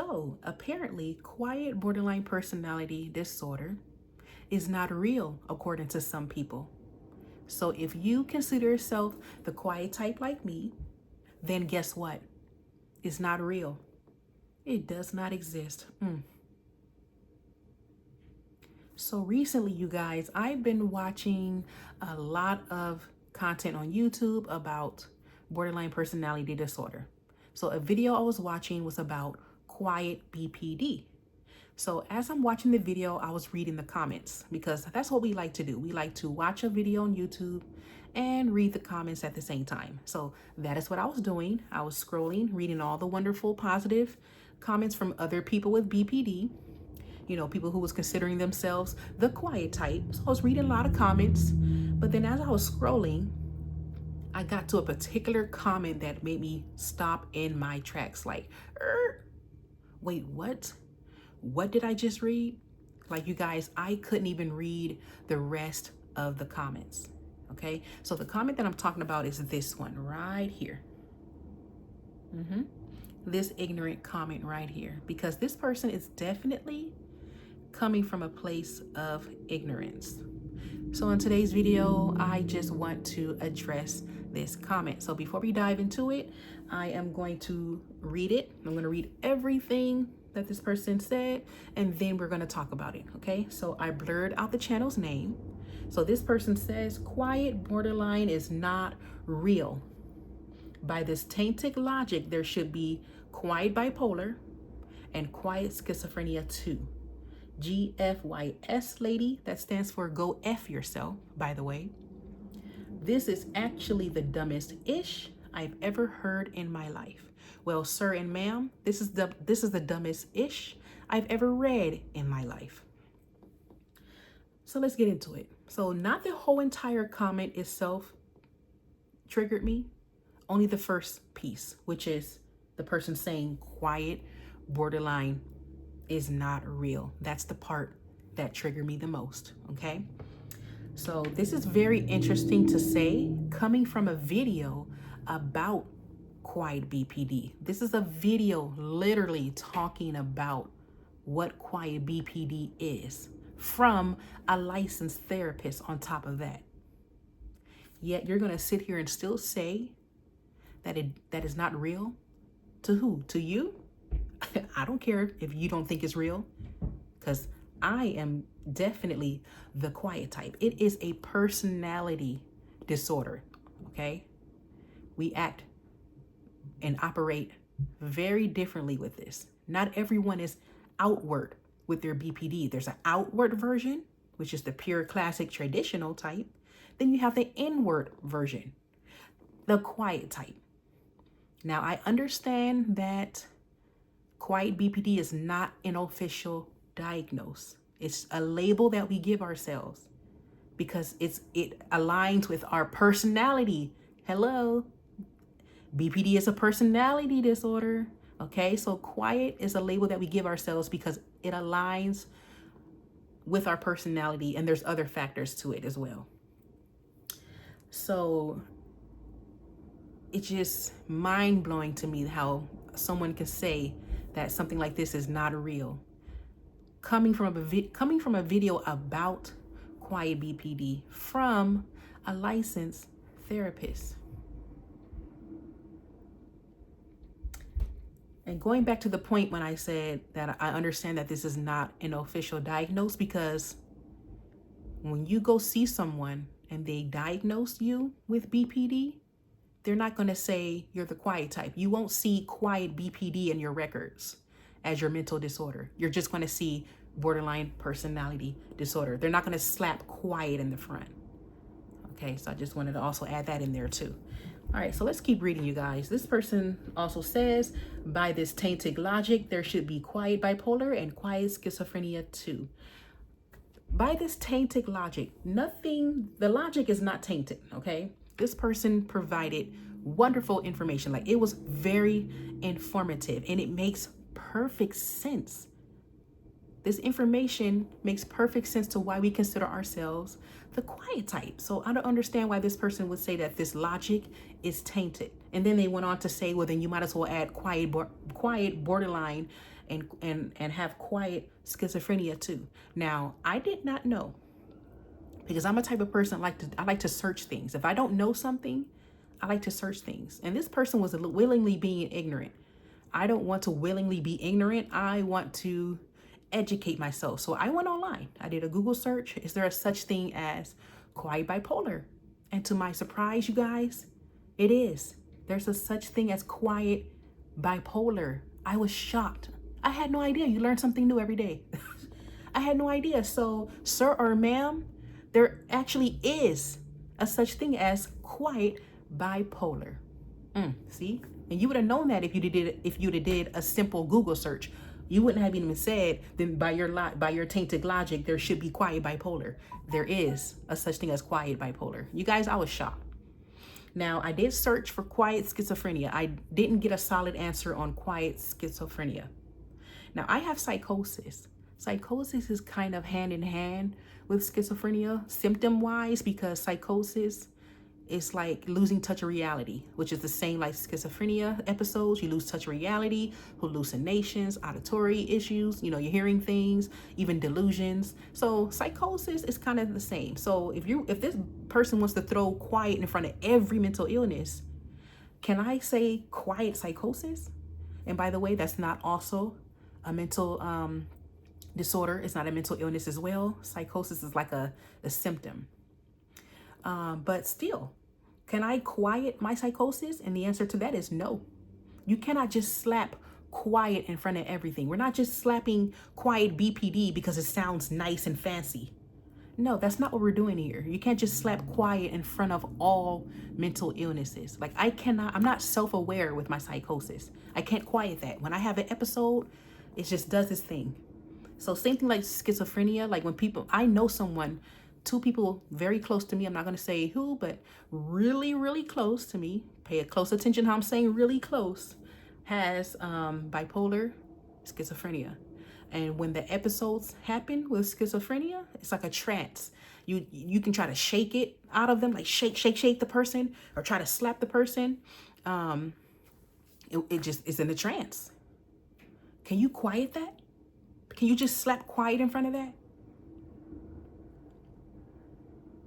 So apparently, quiet borderline personality disorder is not real according to some people. So if you consider yourself the quiet type like me, then guess what? It's not real. It does not exist. So recently, you guys, I've been watching a lot of content on YouTube about borderline personality disorder. So a video I was watching was about quiet BPD. So as I'm watching the video, I was reading the comments because that's what we like to do. We like to watch a video on YouTube and read the comments at the same time. So that is what I was doing. I was scrolling, reading all the wonderful, positive comments from other people with BPD, people who was considering themselves the quiet type. So I was reading a lot of comments, but then as I was scrolling, I got to a particular comment that made me stop in my tracks. Like, wait, what? What did I just read? Like, you guys, I couldn't even read the rest of the comments. Okay, so the comment that I'm talking about is this one right here. This ignorant comment right here, because this person is definitely coming from a place of ignorance. So in today's video, I just want to address this comment. So before we dive into it, I am going to read it. I'm going to read everything that this person said, and then we're going to talk about it. Okay, so I blurred out the channel's name. So this person says, quiet borderline is not real. By this tainted logic, there should be quiet bipolar and quiet schizophrenia too. GFYS, lady, that stands for go F yourself, by the way. This is actually the dumbest ish I've ever heard in my life. Well, sir and ma'am, this is the dumbest ish I've ever read in my life. So let's get into it. So not the whole entire comment itself triggered me, only the first piece, which is the person saying quiet borderline is not real. That's the part that triggered me the most, okay? So this is very interesting to say, coming from a video about quiet BPD. This is a video literally talking about what quiet BPD is from a licensed therapist on top of that. Yet you're gonna sit here and still say that is not real? To who? To you? I don't care if you don't think it's real, because I am definitely the quiet type. It is a personality disorder, okay? We act and operate very differently with this. Not everyone is outward with their BPD. There's an outward version, which is the pure classic traditional type. Then you have the inward version, the quiet type. Now, I understand that quiet BPD is not an official diagnosis. It's a label that we give ourselves because it aligns with our personality. Hello. BPD is a personality disorder. Okay, so quiet is a label that we give ourselves because it aligns with our personality, and there's other factors to it as well. So it's just mind-blowing to me how someone can say that something like this is not real. Coming from a video about quiet BPD from a licensed therapist. And going back to the point when I said that I understand that this is not an official diagnosis, because when you go see someone and they diagnose you with BPD, they're not going to say you're the quiet type. You won't see quiet BPD in your records as your mental disorder. You're just going to see borderline personality disorder. They're not going to slap quiet in the front. Okay, so I just wanted to also add that in there too. All right, so let's keep reading, you guys. This person also says, by this tainted logic, there should be quiet bipolar and quiet schizophrenia too. By this tainted logic, the logic is not tainted, okay? This person provided wonderful information. Like, it was very informative and it makes perfect sense. This information makes perfect sense to why we consider ourselves the quiet type. So I don't understand why this person would say that this logic is tainted. And then they went on to say, well, then you might as well add quiet borderline and have quiet schizophrenia too. Now, I did not know, because I'm a type of person I like to search things. If I don't know something, I like to search things. And this person was willingly being ignorant. I don't want to willingly be ignorant. I want to educate myself. So I went online. I did a Google search. Is there a such thing as quiet bipolar? And to my surprise, you guys, it is. There's a such thing as quiet bipolar. I was shocked. I had no idea. You learn something new every day. I had no idea. So, sir or ma'am, there actually is a such thing as quiet bipolar. See? And you would have known that if you'd have did a simple Google search. You wouldn't have even said, then by your tainted logic, there should be quiet bipolar. There is a such thing as quiet bipolar. You guys, I was shocked. Now, I did search for quiet schizophrenia. I didn't get a solid answer on quiet schizophrenia. Now, I have psychosis. Psychosis is kind of hand in hand with schizophrenia symptom-wise, because psychosis is like losing touch of reality, which is the same like schizophrenia episodes. You lose touch of reality, hallucinations, auditory issues, you're hearing things, even delusions. So psychosis is kind of the same. So if this person wants to throw quiet in front of every mental illness, can I say quiet psychosis? And by the way, that's not also a mental disorder. It's not a mental illness as well. Psychosis is like a symptom. But still, can I quiet my psychosis? And the answer to that is no. You cannot just slap quiet in front of everything. We're not just slapping quiet BPD because it sounds nice and fancy. No, that's not what we're doing here. You can't just slap quiet in front of all mental illnesses. Like I'm not self-aware with my psychosis. I can't quiet that. When I have an episode, it just does its thing. So same thing like schizophrenia, like when I know someone, two people very close to me, I'm not going to say who, but really, really close to me, pay close attention how I'm saying really close, has bipolar schizophrenia. And when the episodes happen with schizophrenia, it's like a trance. You can try to shake it out of them, like shake the person, or try to slap the person. It just is in a trance. Can you quiet that? Can you just slap quiet in front of that?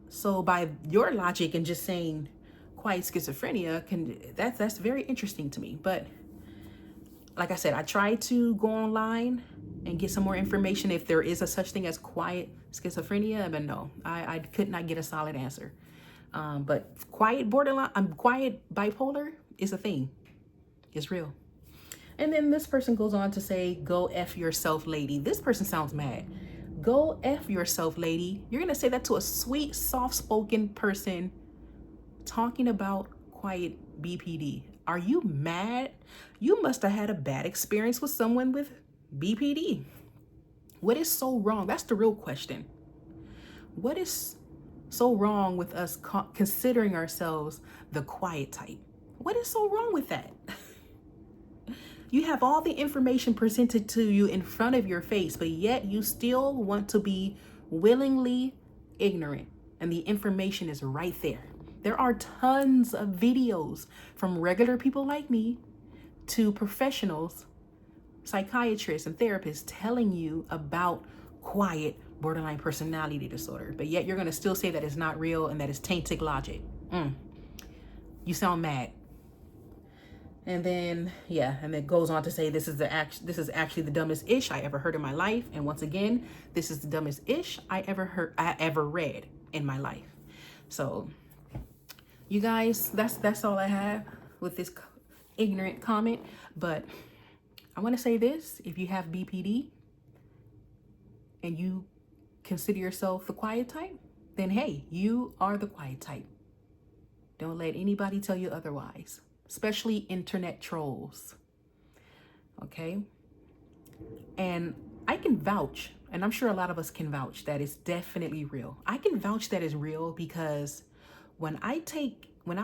So by your logic and just saying quiet schizophrenia, that's very interesting to me. But like I said, I tried to go online and get some more information if there is a such thing as quiet schizophrenia, but no, I could not get a solid answer. But quiet bipolar is a thing. It's real. And then this person goes on to say, go F yourself, lady. This person sounds mad. Go F yourself, lady. You're going to say that to a sweet, soft-spoken person talking about quiet BPD. Are you mad? You must have had a bad experience with someone with BPD. What is so wrong? That's the real question. What is so wrong with us considering ourselves the quiet type? What is so wrong with that? You have all the information presented to you in front of your face, but yet you still want to be willingly ignorant. And the information is right there. There are tons of videos from regular people like me to professionals, psychiatrists and therapists telling you about quiet borderline personality disorder. But yet you're going to still say that it's not real and that it's tainted logic. You sound mad. And then, and it goes on to say, this is actually the dumbest ish I ever heard in my life. And once again, this is the dumbest ish I ever read in my life. So you guys, that's all I have with this ignorant comment. But I want to say this: if you have BPD and you consider yourself the quiet type, then hey, you are the quiet type. Don't let anybody tell you otherwise, especially internet trolls. Okay? And I can vouch, and I'm sure a lot of us can vouch, that it's definitely real. I can vouch that it's real because when I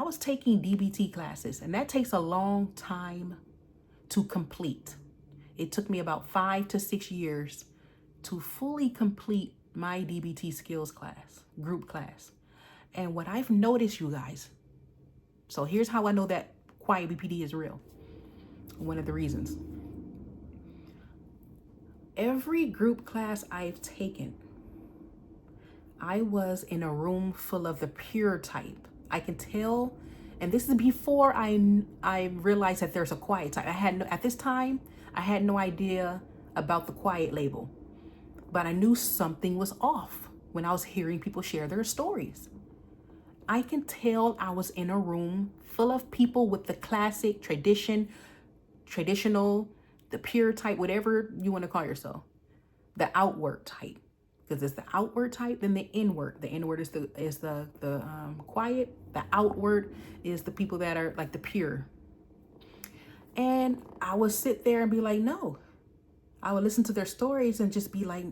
was taking DBT classes, and that takes a long time to complete. It took me about 5 to 6 years to fully complete my DBT skills class, group class. And what I've noticed, you guys, so here's how I know that quiet BPD is real. One of the reasons. Every group class I've taken, I was in a room full of the pure type. I can tell, and this is before I realized that there's a quiet type. At this time, I had no idea about the quiet label, but I knew something was off when I was hearing people share their stories. I can tell I was in a room full of people with the classic traditional, the pure type, whatever you want to call yourself, the outward type. Because it's the outward type, then the inward. The inward is the quiet. The outward is the people that are like the pure. And I would sit there and be like, no. I would listen to their stories and just be like,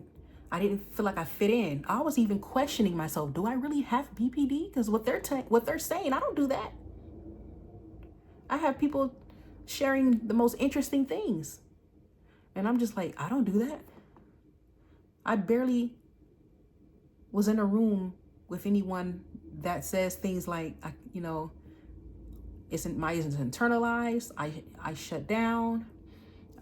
I didn't feel like I fit in. I was even questioning myself. Do I really have BPD? Because what they're saying, I don't do that. I have people sharing the most interesting things, and I'm just like, I don't do that. I barely was in a room with anyone that says things like, it's internalized. I shut down.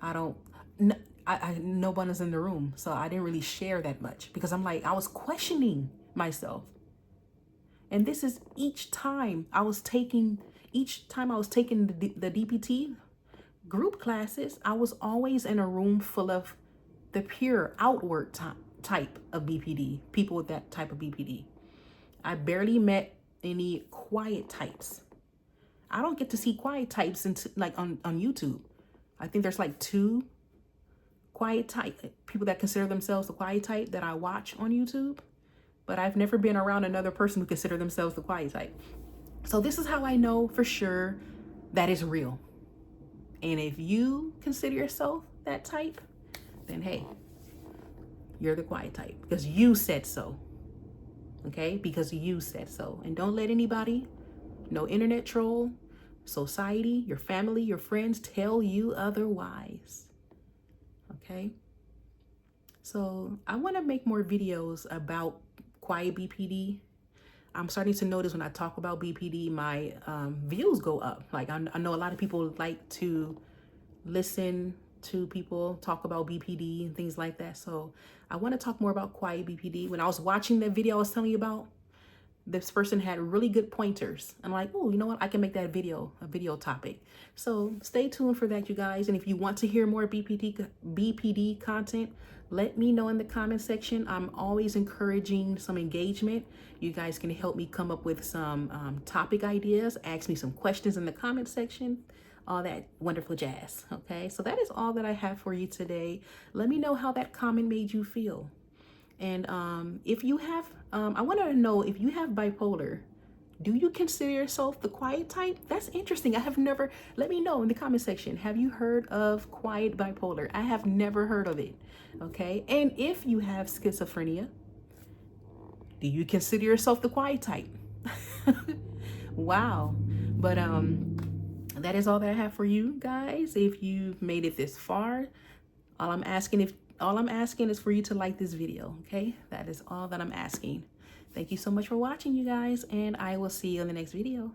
No one is in the room. So I didn't really share that much because I'm like, I was questioning myself. And this is each time I was taking the DPT group classes, I was always in a room full of the pure outward type of BPD, people with that type of BPD. I barely met any quiet types. I don't get to see quiet types on YouTube. I think there's like 2 quiet type people that consider themselves the quiet type that I watch on YouTube, but I've never been around another person who consider themselves the quiet type. So this is how I know for sure that is real. And if you consider yourself that type, then hey, you're the quiet type because you said so. Okay? Because you said so. And don't let anybody, no internet troll, society, your family, your friends tell you otherwise. Okay? So I want to make more videos about quiet BPD. I'm starting to notice when I talk about BPD, my views go up. Like I know a lot of people like to listen to people talk about BPD and things like that. So I want to talk more about quiet BPD. When I was watching that video I was telling you about, this person had really good pointers. I'm like, oh, you know what? I can make that a video topic. So stay tuned for that, you guys. And if you want to hear more BPD content, let me know in the comment section. I'm always encouraging some engagement. You guys can help me come up with some topic ideas, ask me some questions in the comment section, all that wonderful jazz. Okay, so that is all that I have for you today. Let me know how that comment made you feel. And if you have, I want to know if you have bipolar, do you consider yourself the quiet type? That's interesting. I have never, let me know in the comment section. Have you heard of quiet bipolar? I have never heard of it. Okay. And if you have schizophrenia, do you consider yourself the quiet type? Wow. But that is all that I have for you guys. If you've made it this far, all I'm asking is for you to like this video, okay? That is all that I'm asking. Thank you so much for watching, you guys, and I will see you in the next video.